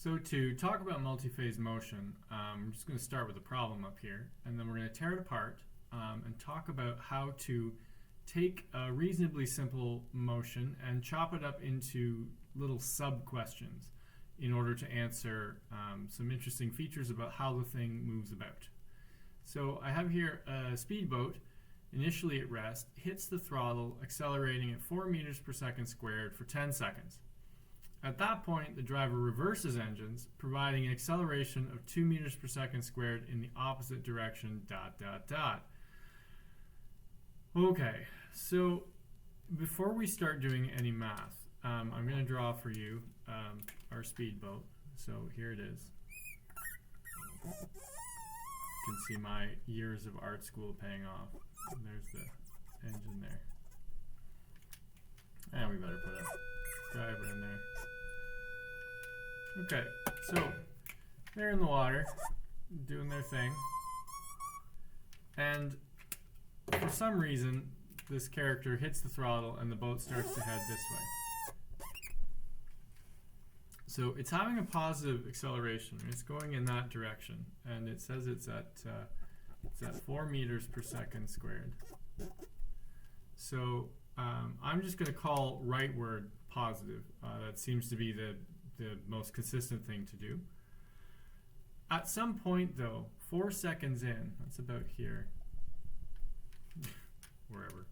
So to talk about multi-phase motion, I'm just going to start with a problem up here, and then we're going to tear it apart and talk about how to take a reasonably simple motion and chop it up into little sub-questions in order to answer some interesting features about how the thing moves about. So I have here a speedboat, initially at rest, hits the throttle, accelerating at 4 meters per second squared for 10 seconds. At that point, the driver reverses engines, providing an acceleration of 2 meters per second squared in the opposite direction, ... Okay, so before we start doing any math, I'm going to draw for you our speedboat. So here it is. You can see my years of art school paying off. And there's the engine there. And we better put a driver in there. Okay, so they're in the water, doing their thing. And for some reason, this character hits the throttle and the boat starts to head this way. So it's having a positive acceleration. It's going in that direction. And it says it's at 4 meters per second squared. So I'm just going to call rightward positive. That seems to be the most consistent thing to do. At some point, though, 4 seconds in, that's about here, wherever,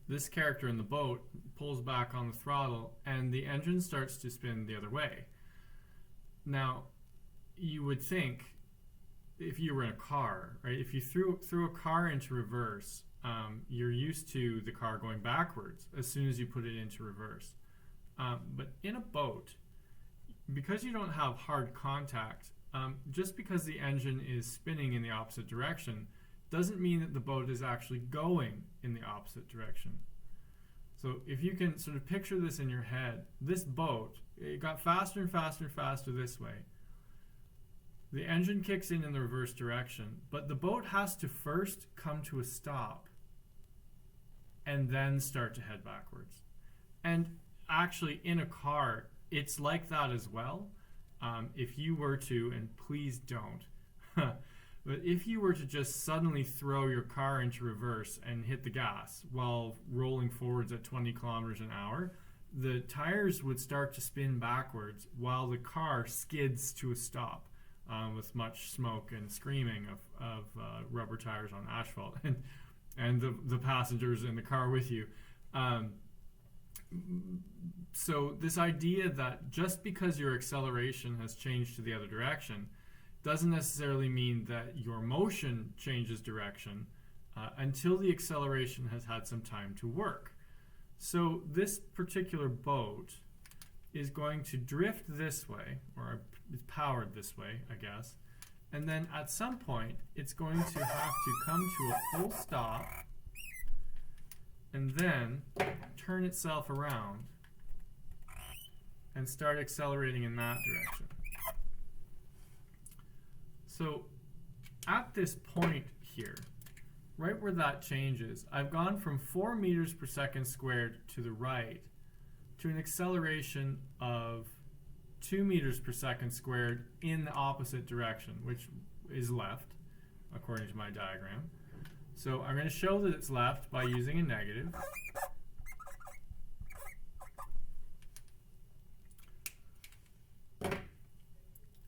this character in the boat pulls back on the throttle and the engine starts to spin the other way. Now, you would think, if you were in a car, right? If you threw a car into reverse, you're used to the car going backwards as soon as you put it into reverse. But in a boat, because you don't have hard contact, just because the engine is spinning in the opposite direction doesn't mean that the boat is actually going in the opposite direction. So if you can sort of picture this in your head, this boat, it got faster and faster and faster this way. The engine kicks in the reverse direction, but the boat has to first come to a stop and then start to head backwards. And actually, in a car, it's like that as well. If you were to, and please don't, but if you were to just suddenly throw your car into reverse and hit the gas while rolling forwards at 20 kilometers an hour, the tires would start to spin backwards while the car skids to a stop with much smoke and screaming of rubber tires on asphalt and the passengers in the car with you. So this idea that just because your acceleration has changed to the other direction doesn't necessarily mean that your motion changes direction until the acceleration has had some time to work. So this particular boat is going to drift this way, or it's powered this way, I guess, and then at some point it's going to have to come to a full stop and then turn itself around and start accelerating in that direction. So at this point here, right where that changes, I've gone from 4 meters per second squared to the right to an acceleration of 2 meters per second squared in the opposite direction, which is left, according to my diagram. So I'm going to show that it's left by using a negative.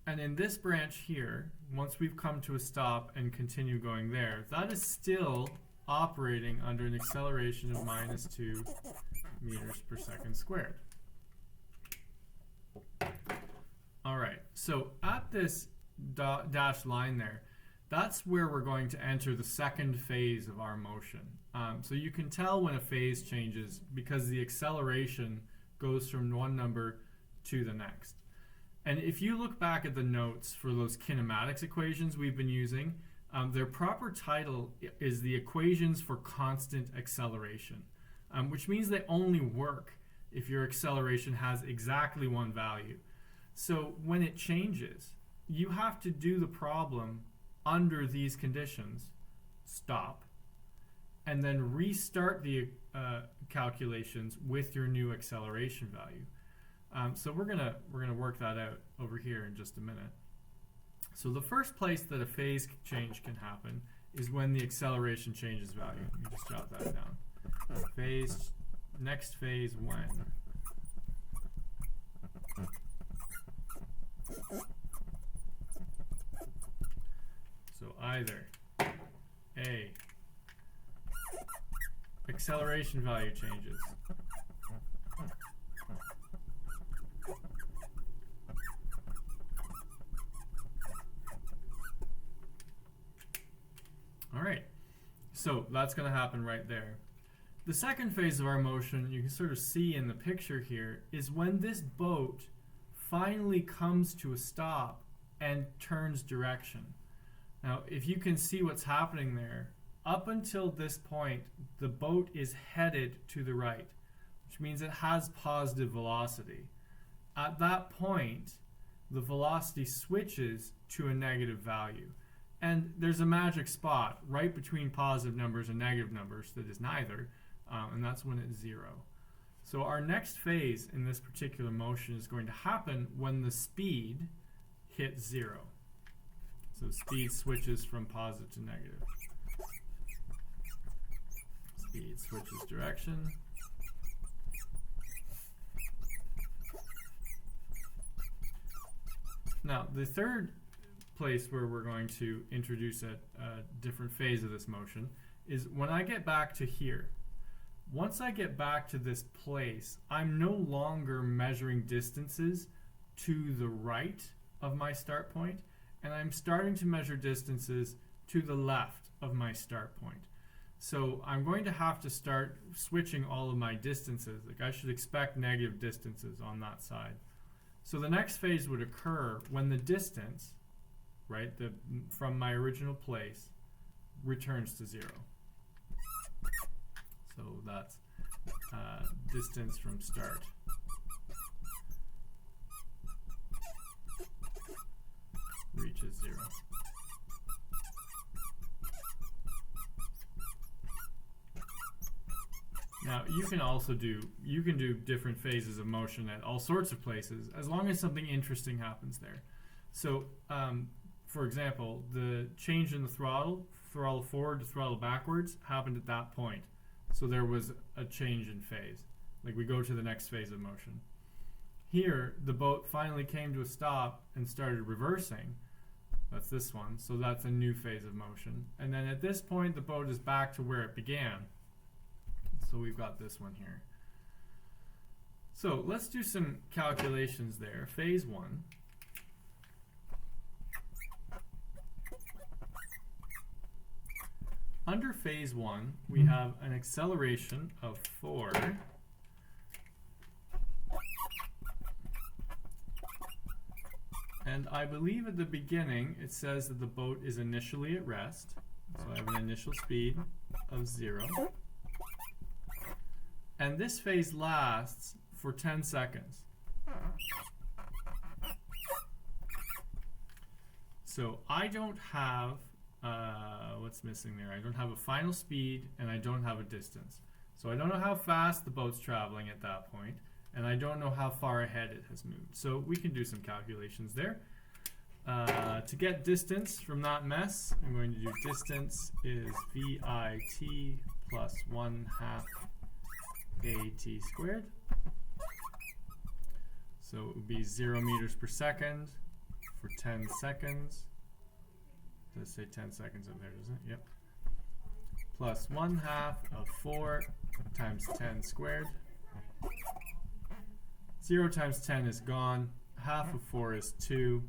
And in this branch here, once we've come to a stop and continue going there, that is still operating under an acceleration of minus 2 meters per second squared. All right, so at this dashed line there, that's where we're going to enter the second phase of our motion. So you can tell when a phase changes because the acceleration goes from one number to the next. And if you look back at the notes for those kinematics equations we've been using, their proper title is the equations for constant acceleration, which means they only work if your acceleration has exactly one value. So when it changes, you have to do the problem under these conditions, stop, and then restart the calculations with your new acceleration value. So we're gonna work that out over here in just a minute. So the first place that a phase change can happen is when the acceleration changes value. Let me just jot that down. Phase, next phase when. So either A, acceleration value changes, all right, so that's going to happen right there. The second phase of our motion, you can sort of see in the picture here, is when this boat finally comes to a stop and turns direction. Now, if you can see what's happening there, up until this point, the boat is headed to the right, which means it has positive velocity. At that point, the velocity switches to a negative value. And there's a magic spot right between positive numbers and negative numbers that is neither, and that's when it's 0. So our next phase in this particular motion is going to happen when the speed hits 0. So speed switches from positive to negative. Speed switches direction. Now, the third place where we're going to introduce a different phase of this motion is when I get back to here. Once I get back to this place, I'm no longer measuring distances to the right of my start point, and I'm starting to measure distances to the left of my start point. So I'm going to have to start switching all of my distances. Like I should expect negative distances on that side. So the next phase would occur when the distance, right, from my original place, returns to 0. So that's distance from start. Reaches 0. Now you can also do different phases of motion at all sorts of places as long as something interesting happens there. So for example, the change in the throttle forward to throttle backwards happened at that point. So there was a change in phase. Like we go to the next phase of motion. Here, the boat finally came to a stop and started reversing. That's this one. So that's a new phase of motion. And then at this point, the boat is back to where it began. So we've got this one here. So let's do some calculations there. Phase 1. Under phase 1, we have an acceleration of 4 and I believe at the beginning it says that the boat is initially at rest. So I have an initial speed of 0. And this phase lasts for 10 seconds. So I don't have what's missing there? I don't have a final speed and I don't have a distance. So I don't know how fast the boat's traveling at that point, and I don't know how far ahead it has moved. So we can do some calculations there. To get distance from that mess, I'm going to do distance is VIT plus 1/2 AT squared. So it would be 0 meters per second for 10 seconds. Does it say 10 seconds up there, doesn't it? Yep. Plus 1/2 of 4 times 10 squared. 0 times 10 is gone. Half of 4 is 2.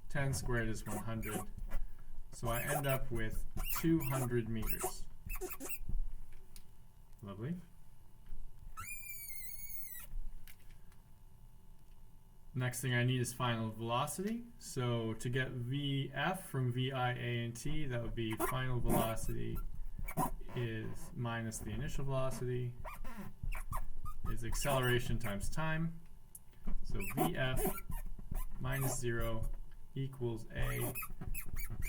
10 squared is 100. So I end up with 200 meters. Lovely. Next thing I need is final velocity. So to get VF from VI, A, and T, that would be final velocity is minus the initial velocity is acceleration times time. So VF minus 0 equals A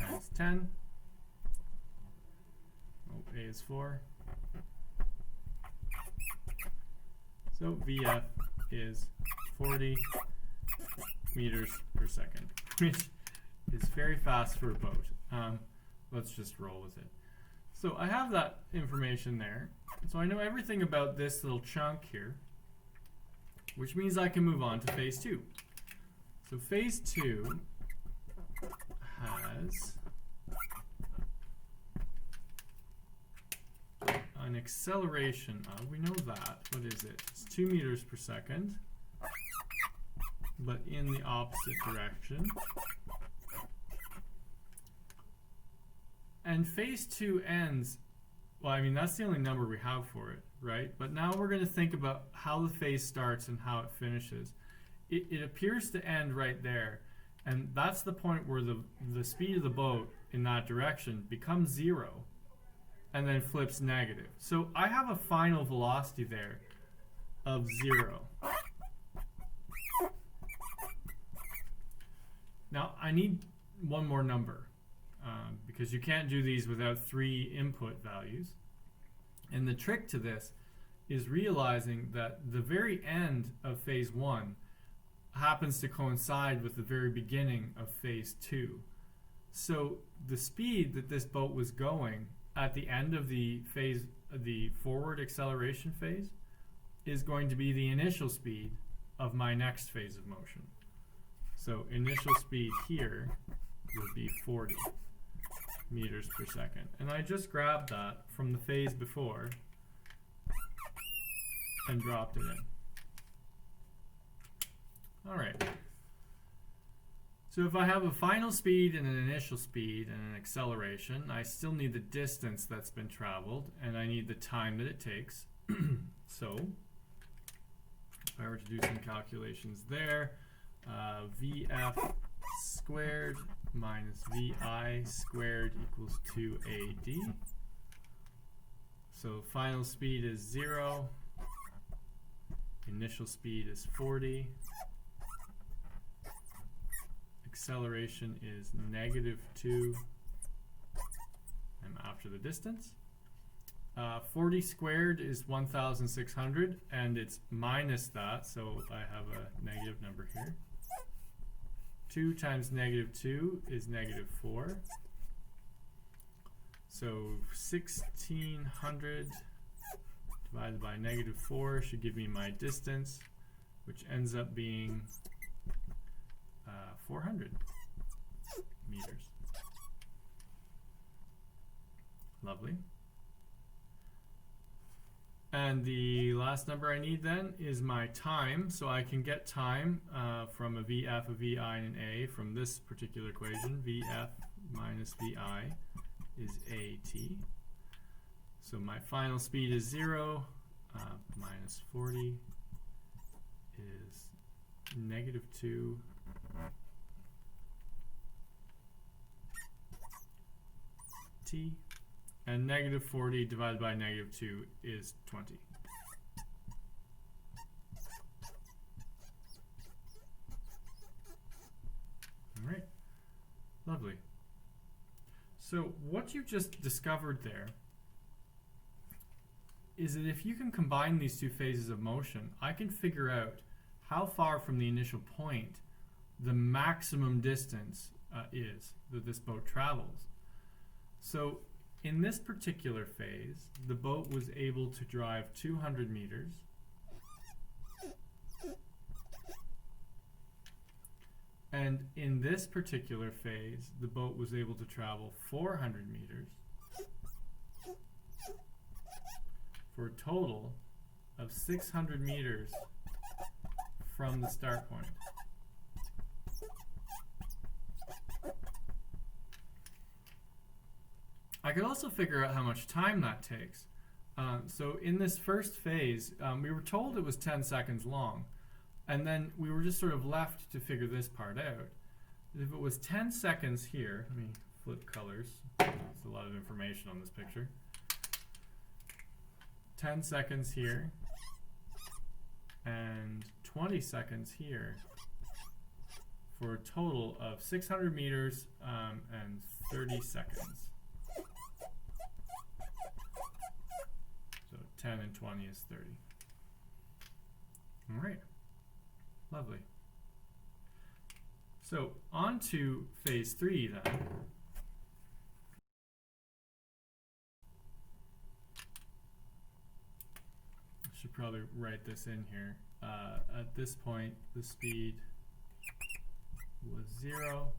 times 10. Oh, A is 4. So VF is 40 meters per second, which is very fast for a boat. Let's just roll with it. So I have that information there. So I know everything about this little chunk here, which means I can move on to phase 2. So phase 2 has an acceleration of, we know that, what is it? It's 2 meters per second, but in the opposite direction. And phase 2 ends, well, I mean, that's the only number we have for it, right? But now we're going to think about how the phase starts and how it finishes. It appears to end right there, and that's the point where the speed of the boat in that direction becomes 0 and then flips negative. So I have a final velocity there of 0. Now I need one more number. Because you can't do these without 3 input values. And the trick to this is realizing that the very end of phase 1 happens to coincide with the very beginning of phase 2. So the speed that this boat was going at the end of the forward acceleration phase is going to be the initial speed of my next phase of motion. So initial speed here would be 40 meters per second. And I just grabbed that from the phase before and dropped it in. All right. So if I have a final speed and an initial speed and an acceleration, I still need the distance that's been traveled, and I need the time that it takes. So if I were to do some calculations there, VF squared minus VI squared equals 2AD. So final speed is 0. Initial speed is 40. Acceleration is -2. I'm after the distance. 40 squared is 1,600, and it's minus that, so I have a negative number here. 2 times -2 is -4. So 1,600 divided by -4 should give me my distance, which ends up being 400 meters. Lovely. And the last number I need then is my time. So I can get time from a VF, a VI, and an A from this particular equation. VF minus VI is AT. So my final speed is 0. Minus 40 is -2. T. And -40 divided by -2 is 20. All right, lovely. So what you just discovered there is that if you can combine these two phases of motion, I can figure out how far from the initial point the maximum distance is that this boat travels. So in this particular phase, the boat was able to drive 200 meters. And in this particular phase, the boat was able to travel 400 meters for a total of 600 meters from the start point. I could also figure out how much time that takes. So in this first phase, we were told it was 10 seconds long, and then we were just sort of left to figure this part out. If it was 10 seconds here, let me flip colors. There's a lot of information on this picture. 10 seconds here, and 20 seconds here, for a total of 600 meters and 30 seconds. So 10 and 20 is 30. All right. Lovely. So on to phase 3 then. I should probably write this in here. At this point, the speed was 0.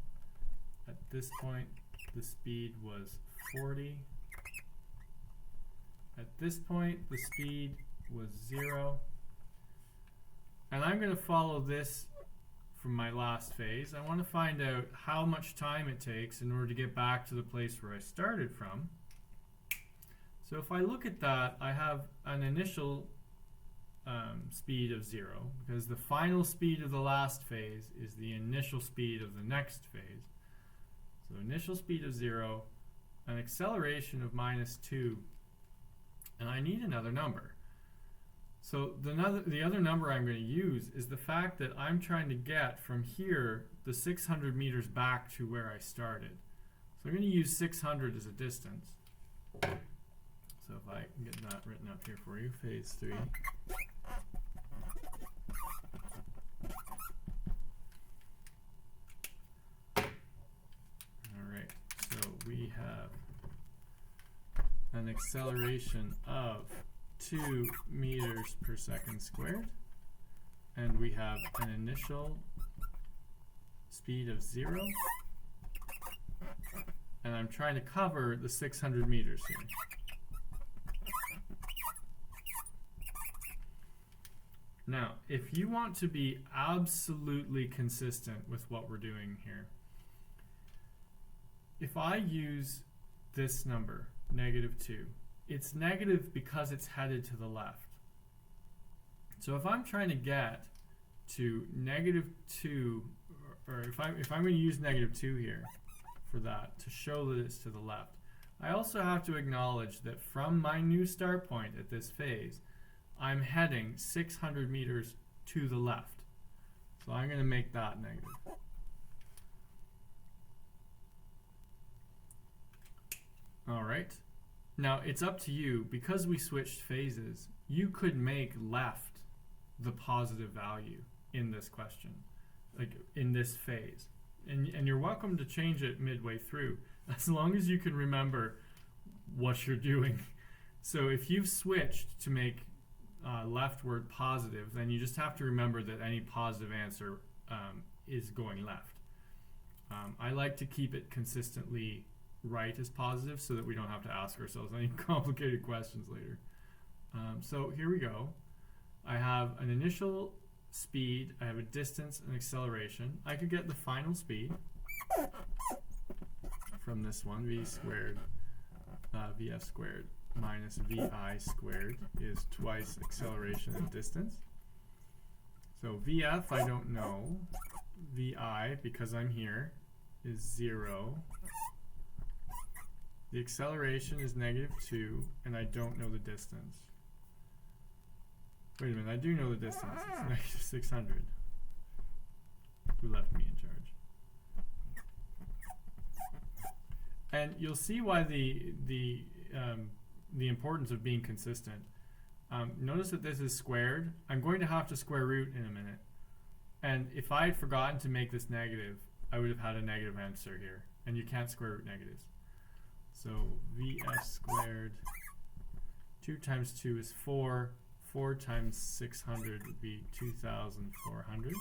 At this point, the speed was 40. At this point, the speed was 0. And I'm going to follow this from my last phase. I want to find out how much time it takes in order to get back to the place where I started from. So if I look at that, I have an initial speed of 0, because the final speed of the last phase is the initial speed of the next phase. So initial speed of 0, an acceleration of -2, and I need another number. So the other number I'm going to use is the fact that I'm trying to get from here the 600 meters back to where I started. So I'm going to use 600 as a distance. So if I can get that written up here for you, phase 3. Alright, so we have an acceleration of 2 meters per second squared, and we have an initial speed of 0, and I'm trying to cover the 600 meters here. Now, if you want to be absolutely consistent with what we're doing here, if I use this number, -2, it's negative because it's headed to the left. So if I'm trying to get to -2, or if I'm going to use -2 here for that to show that it's to the left, I also have to acknowledge that from my new start point at this phase, I'm heading 600 meters to the left. So I'm going to make that negative. All right. Now it's up to you. Because we switched phases, you could make left the positive value in this question, like in this phase. And you're welcome to change it midway through, as long as you can remember what you're doing. So if you've switched to make leftward positive, then you just have to remember that any positive answer is going left. I like to keep it consistently right as positive so that we don't have to ask ourselves any complicated questions later. So here we go. I have an initial speed, I have a distance and acceleration. I could get the final speed from this one, v squared, vf squared minus vi squared is twice acceleration and distance. So vf I don't know, vi, because I'm here, is 0. The acceleration is -2, and I don't know the distance. Wait a minute, I do know the distance. It's -600. Who left me in charge? And you'll see why the importance of being consistent. Notice that this is squared. I'm going to have to square root in a minute. And if I had forgotten to make this negative, I would have had a negative answer here. And you can't square root negatives. So vs squared, 2 times 2 is 4. 4 times 600 would be 2,400.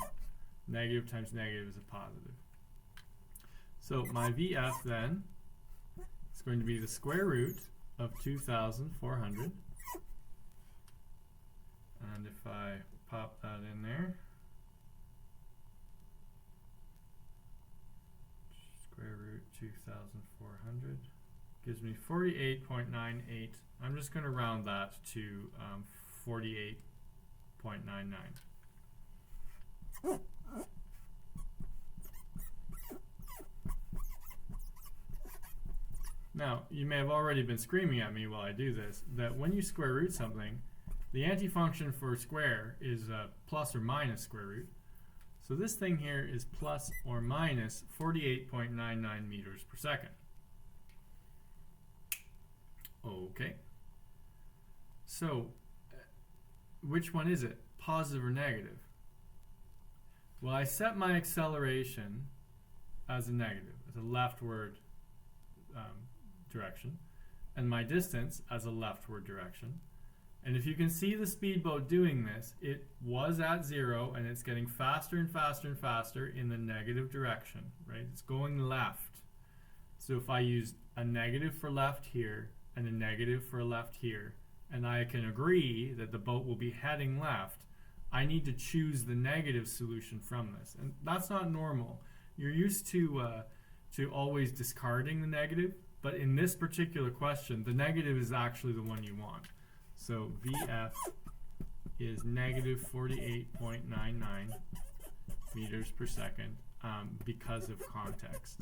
Negative times negative is a positive. So my VF then is going to be the square root of 2,400. And if I pop that in there, square root 2,400 gives me 48.98. I'm just going to round that to 48.99. Now, you may have already been screaming at me while I do this, that when you square root something, the anti-function for square is plus or minus square root. So this thing here is plus or minus 48.99 meters per second. Okay. So, which one is it? Positive or negative? Well, I set my acceleration as a negative, as a leftward direction, and my distance as a leftward direction. And if you can see the speedboat doing this, it was at 0 and it's getting faster and faster and faster in the negative direction, right? It's going left. So if I use a negative for left here and a negative for left here, and I can agree that the boat will be heading left, I need to choose the negative solution from this. And that's not normal. You're used to always discarding the negative, but in this particular question, the negative is actually the one you want. So VF is negative 48.99 meters per second because of context.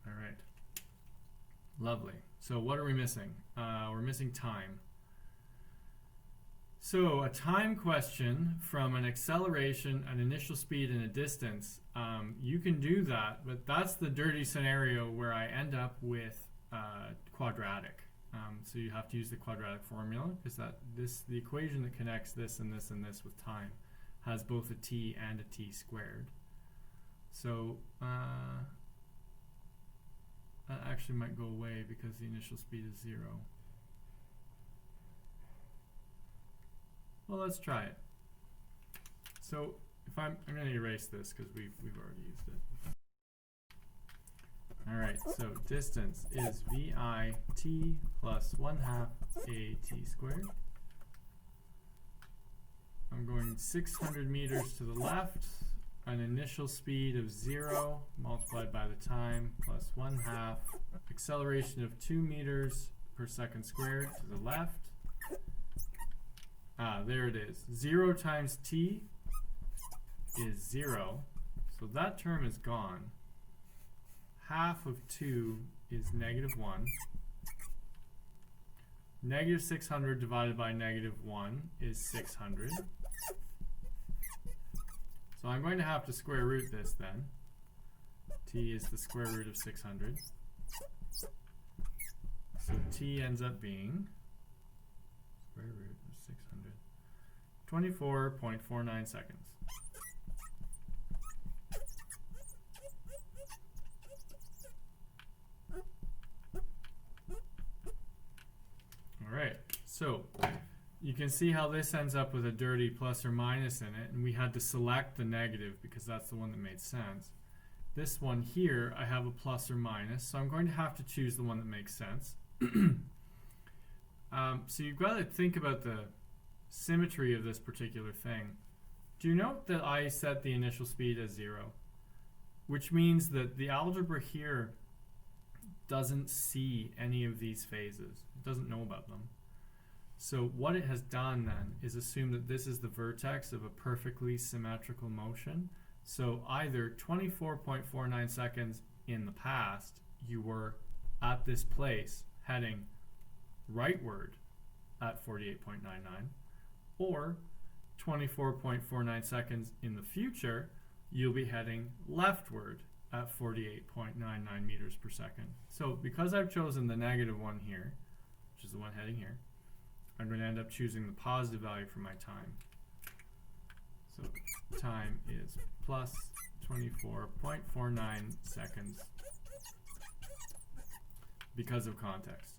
All right. Lovely. So what are we missing? We're missing time. So a time question from an acceleration, an initial speed, and a distance, you can do that, but that's the dirty scenario where I end up with quadratic. So you have to use the quadratic formula because the equation that connects this and this and this with time has both a t and a t squared. So that actually might go away because the initial speed is 0. Well, let's try it. So if I'm going to erase this because we've already used it. All right, so distance is VI t plus 1/2 a t squared. I'm going 600 meters to the left, an initial speed of 0 multiplied by the time plus 1/2 acceleration of 2 meters per second squared to the left. There it is. 0 times t is 0, so that term is gone. Half of 2 is negative 1. Negative 600 divided by negative 1 is 600. So I'm going to have to square root this then. T is the square root of 600. So t ends up being square root of 600. 24.49 seconds. All right, so you can see how this ends up with a dirty plus or minus in it, and we had to select the negative because that's the one that made sense. This one here, I have a plus or minus, so I'm going to have to choose the one that makes sense. So you've got to think about the symmetry of this particular thing. Do you note that I set the initial speed as 0, which means that the algebra here doesn't see any of these phases. It doesn't know about them. So what it has done then is assume that this is the vertex of a perfectly symmetrical motion. So either 24.49 seconds in the past, you were at this place heading rightward at 48.99, or 24.49 seconds in the future, you'll be heading leftward at 48.99 meters per second. So because I've chosen the negative one here, which is the one heading here, I'm going to end up choosing the positive value for my time. So time is plus 24.49 seconds because of context.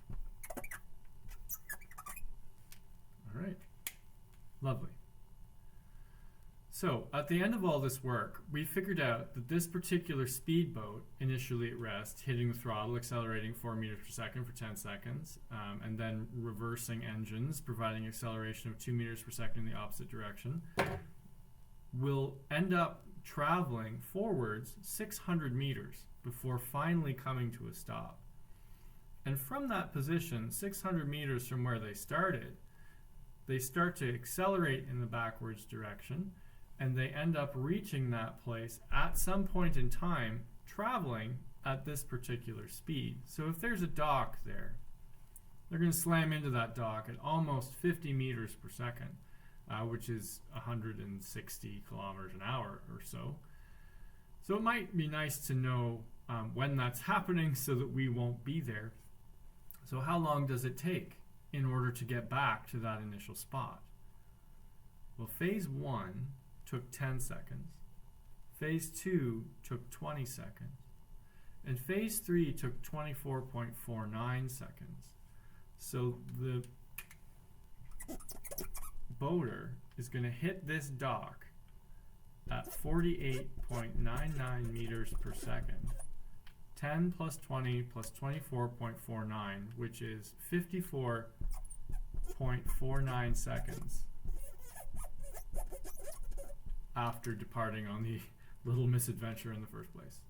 All right, lovely. So at the end of all this work, we figured out that this particular speedboat, initially at rest, hitting the throttle, accelerating 4 meters per second for 10 seconds, and then reversing engines, providing acceleration of 2 meters per second in the opposite direction, will end up traveling forwards 600 meters before finally coming to a stop. And from that position, 600 meters from where they started, they start to accelerate in the backwards direction, and they end up reaching that place at some point in time, traveling at this particular speed. So if there's a dock there, they're going to slam into that dock at almost 50 meters per second, which is 160 kilometers an hour or so. So it might be nice to know when that's happening so that we won't be there. So how long does it take in order to get back to that initial spot? Well, phase 1 took 10 seconds, phase 2 took 20 seconds, and phase 3 took 24.49 seconds. So the boater is going to hit this dock at 48.99 meters per second. 10 plus 20 plus 24.49, which is 54.49 seconds after departing on the little misadventure in the first place.